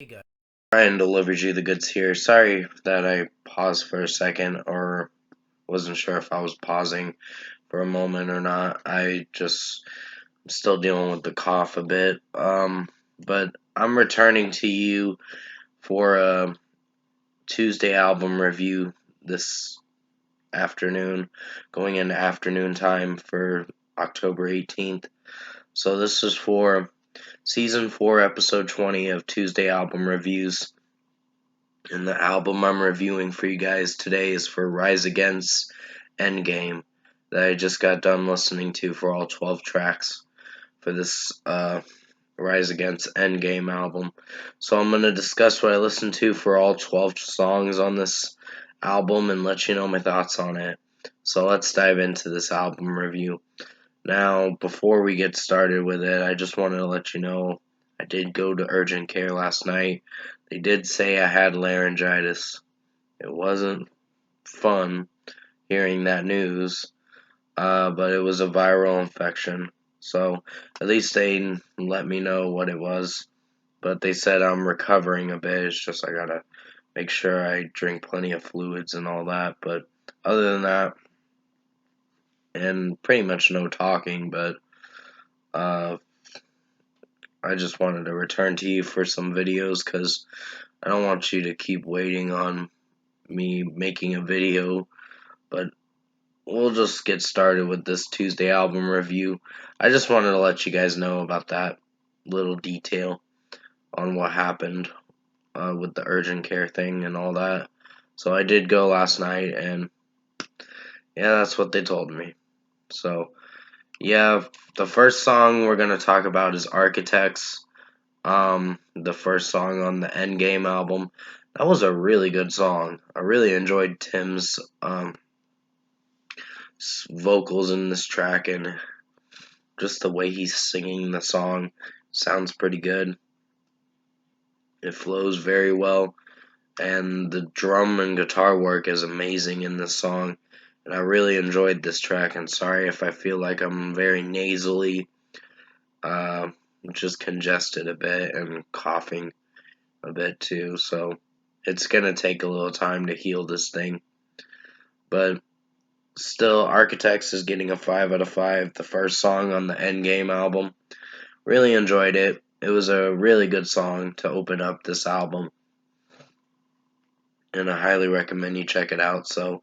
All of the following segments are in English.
Hey guys. Trying to delivered you the goods here. Sorry that I paused for a second or wasn't sure if I was pausing for a moment or not. I just still dealing with the cough a bit. But I'm returning to you for a Tuesday album review this afternoon, going into afternoon time for October 18th. So this is for season 4, episode 20 of Tuesday album reviews. And the album I'm reviewing for you guys today is for Rise Against Endgame that I just got done listening to for all 12 tracks for this Rise Against Endgame album. So I'm going to discuss what I listened to for all 12 songs on this album and let you know my thoughts on it. So let's dive into this album review. Now, before we get started with it, I just wanted to let you know I did go to urgent care last night. They did say I had laryngitis. It wasn't fun hearing that news, but it was a viral infection. So at least they let me know what it was. But they said I'm recovering a bit. It's just I gotta make sure I drink plenty of fluids and all that. But other than that, and pretty much no talking, but uh, I just wanted to return to you for some videos because I don't want you to keep waiting on me making a video. But we'll just get started with this Tuesday album review. I just wanted to let you guys know about that little detail on what happened with the urgent care thing and all that. So I did go last night, and yeah, that's what they told me. So yeah, the first song we're gonna talk about is Architects. The first song on the Endgame album. That was a really good song. I really enjoyed Tim's vocals in this track, and just the way he's singing the song sounds pretty good. It flows very well, and the drum and guitar work is amazing in this song. And I really enjoyed this track. And sorry if I feel like I'm very nasally, uh, just congested a bit and coughing a bit too. So it's gonna take a little time to heal this thing. But still, Architects is getting a 5 out of 5. The first song on the Endgame album. Really enjoyed it. It was a really good song to open up this album, and I highly recommend you check it out. So,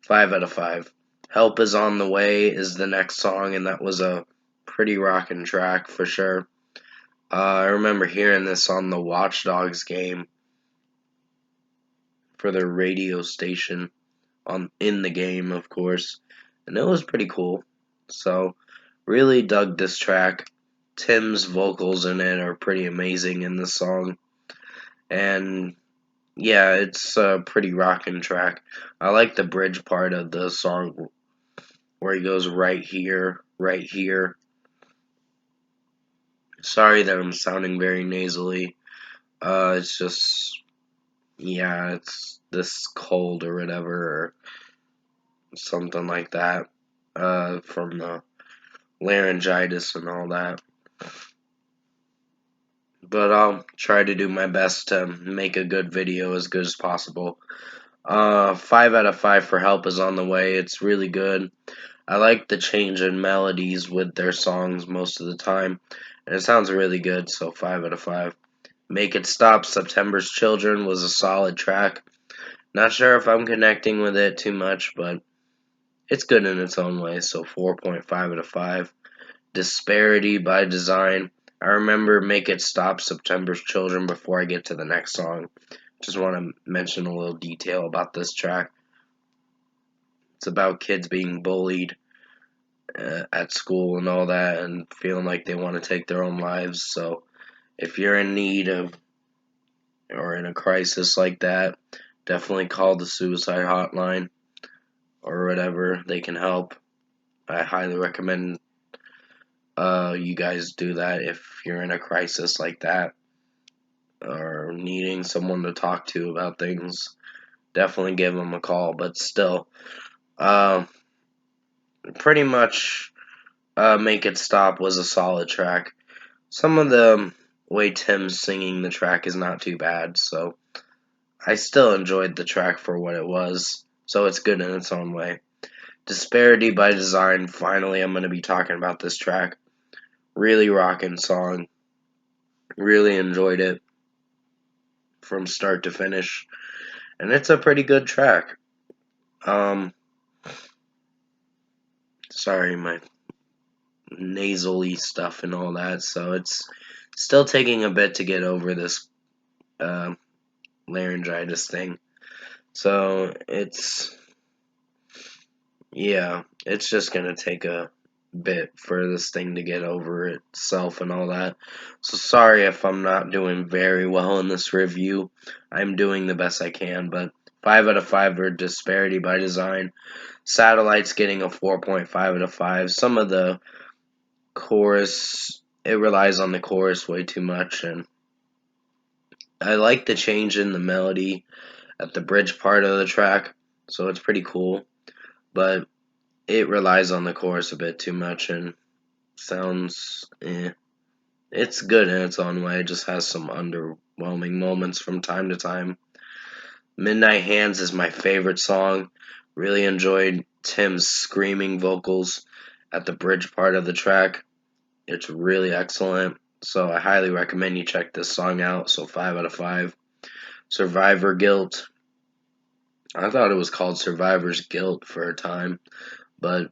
5 out of 5. Help is on the Way is the next song, and that was a pretty rockin' track for sure. I remember hearing this on the Watch Dogs game for their radio station on in the game, of course, and it was pretty cool. So, really dug this track. Tim's vocals in it are pretty amazing in this song, and yeah, it's a pretty rockin' track. I like the bridge part of the song where he goes right here, right here. Sorry that I'm sounding very nasally. It's just, yeah, it's this cold or whatever, or something like that, from the laryngitis and all that. But I'll try to do my best to make a good video as good as possible. 5 out of 5 for Help is on the Way. It's really good. I like the change in melodies with their songs most of the time, and it sounds really good, so 5 out of 5. Make It Stop, September's Children was a solid track. Not sure if I'm connecting with it too much, but it's good in its own way, so 4.5 out of 5. Disparity by Design. I remember Make It Stop, September's Children before I get to the next song. Just want to mention a little detail about this track. It's about kids being bullied at school and all that, and feeling like they want to take their own lives. So if you're in need of or in a crisis like that, definitely call the suicide hotline or whatever. They can help. I highly recommend you guys do that if you're in a crisis like that or needing someone to talk to about things. Definitely give them a call. But still, uh, pretty much Make It Stop was a solid track. Some of the way Tim's singing the track is not too bad, so I still enjoyed the track for what it was, so it's good in its own way. Disparity by Design, finally I'm going to be talking about this track. Really rocking song. Really enjoyed it from start to finish. And it's a pretty good track. Um, sorry, my nasally stuff and all that, so it's still taking a bit to get over this uh, laryngitis thing. So it's just gonna take a bit for this thing to get over itself and all that. So sorry if I'm not doing very well in this review. I'm doing the best I can, but 5 out of 5 for Disparity by Design. Satellite's getting a 4.5 out of 5. Some of the chorus, it relies on the chorus way too much, and I like the change in the melody at the bridge part of the track, so it's pretty cool, but it relies on the chorus a bit too much and sounds It's good in its own way, it just has some underwhelming moments from time to time. Midnight Hands is my favorite song. Really enjoyed Tim's screaming vocals at the bridge part of the track. It's really excellent. So I highly recommend you check this song out. So 5 out of 5. Survivor Guilt. I thought it was called Survivor's Guilt for a time, but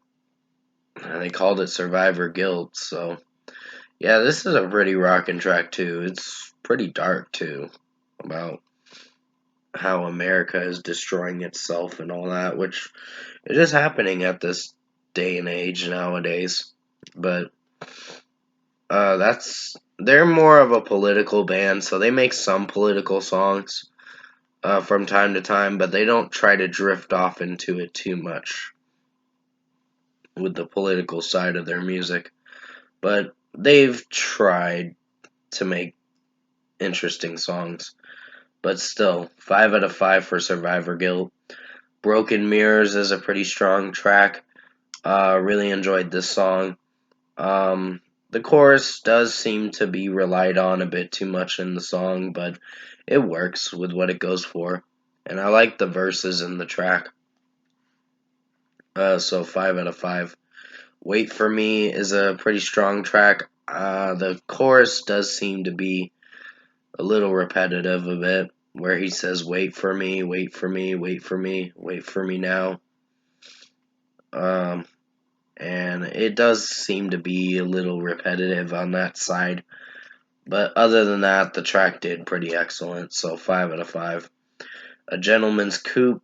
they called it Survivor Guilt. So yeah, this is a pretty rockin' track too. It's pretty dark too, about how America is destroying itself and all that, which it is happening at this day and age nowadays. But they're more of a political band, so they make some political songs from time to time, but they don't try to drift off into it too much with the political side of their music. But they've tried to make interesting songs. But still, 5 out of 5 for Survivor Guilt. Broken Mirrors is a pretty strong track. Really enjoyed this song. The chorus does seem to be relied on a bit too much in the song, but it works with what it goes for. And I like the verses in the track. So 5 out of 5. Wait for Me is a pretty strong track. The chorus does seem to be a little repetitive a bit, where he says, wait for me, wait for me, wait for me, wait for me now. And it does seem to be a little repetitive on that side. But other than that, the track did pretty excellent, so 5 out of 5. A Gentleman's Coupe,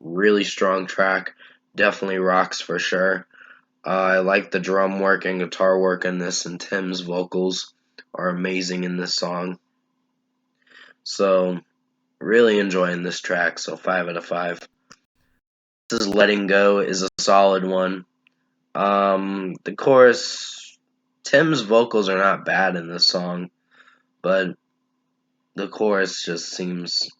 really strong track, definitely rocks for sure. I like the drum work and guitar work in this, and Tim's vocals are amazing in this song. So, really enjoying this track, so 5 out of 5. This is Letting Go is a solid one. The chorus, Tim's vocals are not bad in this song, but the chorus just seems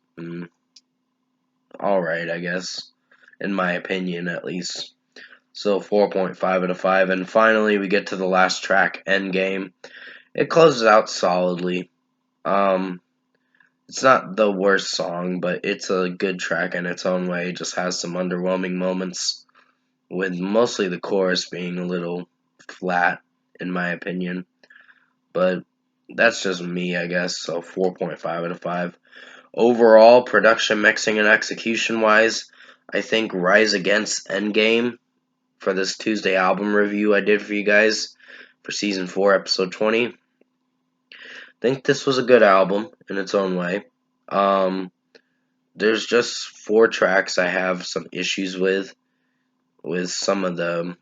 alright, I guess, in my opinion at least. So 4.5 out of 5. And finally, we get to the last track, Endgame. It closes out solidly. It's not the worst song, but it's a good track in its own way. It just has some underwhelming moments, with mostly the chorus being a little flat, in my opinion. But that's just me, I guess. So 4.5 out of 5. Overall, production, mixing, and execution wise, I think Rise Against Endgame for this Tuesday album review I did for you guys for season 4, episode 20. I think this was a good album in its own way. There's just 4 tracks I have some issues with some of the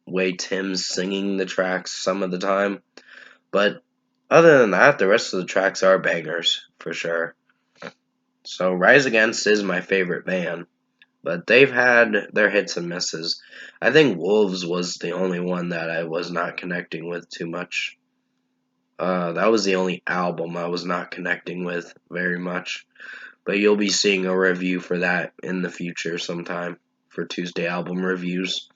way Tim's singing the tracks some of the time. But other than that, the rest of the tracks are bangers for sure. So Rise Against is my favorite band, but they've had their hits and misses. I think Wolves was the only one that I was not connecting with too much. That was the only album I was not connecting with very much. But you'll be seeing a review for that in the future sometime for Tuesday album reviews.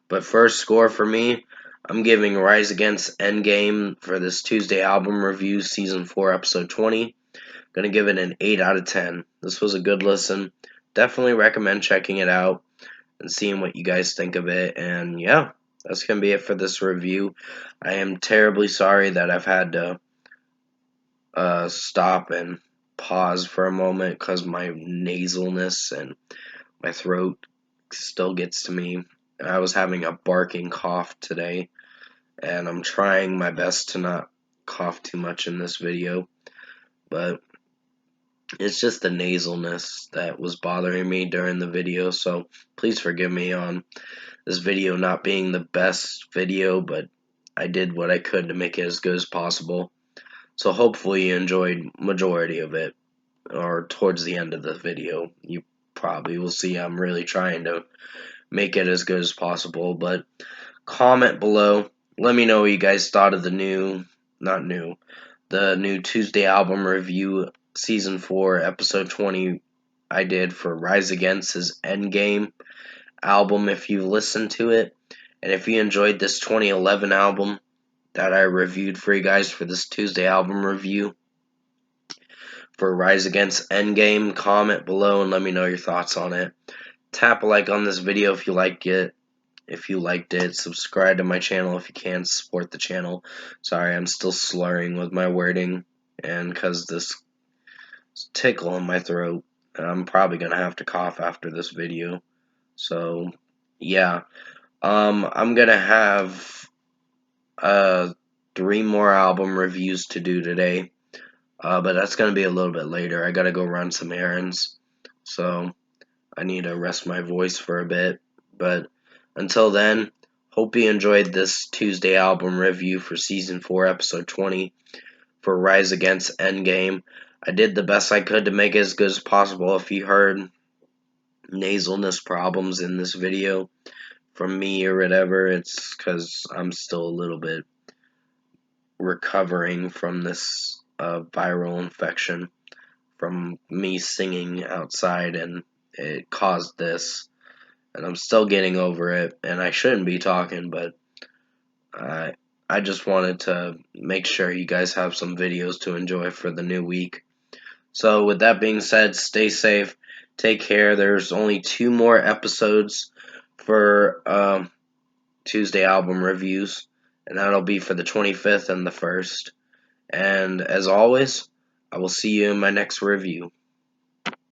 But first score for me, I'm giving Rise Against Endgame for this Tuesday album review, Season 4, Episode 20. Gonna give it an 8 out of 10. This was a good listen. Definitely recommend checking it out and seeing what you guys think of it. And yeah, that's gonna be it for this review. I am terribly sorry that I've had to stop and pause for a moment because my nasalness and my throat still gets to me. I was having a barking cough today, and I'm trying my best to not cough too much in this video, but it's just the nasalness that was bothering me during the video, so please forgive me on this video not being the best video, but I did what I could to make it as good as possible. So hopefully you enjoyed majority of it, or towards the end of the video. You probably will see I'm really trying to make it as good as possible, but comment below. Let me know what you guys thought of the new Tuesday album review, Season 4, Episode 20 I did for Rise Against his Endgame album if you listened to it. And if you enjoyed this 2011 album that I reviewed for you guys for this Tuesday album review for Rise Against Endgame, comment below and let me know your thoughts on it. Tap a like on this video if you like it. If you liked it, subscribe to my channel if you can, support the channel. Sorry, I'm still slurring with my wording, and because this tickle in my throat, I'm probably gonna have to cough after this video. So, yeah, I'm gonna have 3 more album reviews to do today, but that's gonna be a little bit later. I gotta go run some errands, so I need to rest my voice for a bit. But until then, hope you enjoyed this Tuesday album review for Season 4, Episode 20 for Rise Against Endgame. I did the best I could to make it as good as possible. If you heard nasalness problems in this video from me or whatever, it's because I'm still a little bit recovering from this viral infection from me singing outside, and it caused this. And I'm still getting over it, and I shouldn't be talking, but I I just wanted to make sure you guys have some videos to enjoy for the new week. So with that being said, stay safe, take care. There's only 2 more episodes for Tuesday album reviews, and that'll be for the 25th and the 1st. And as always, I will see you in my next review.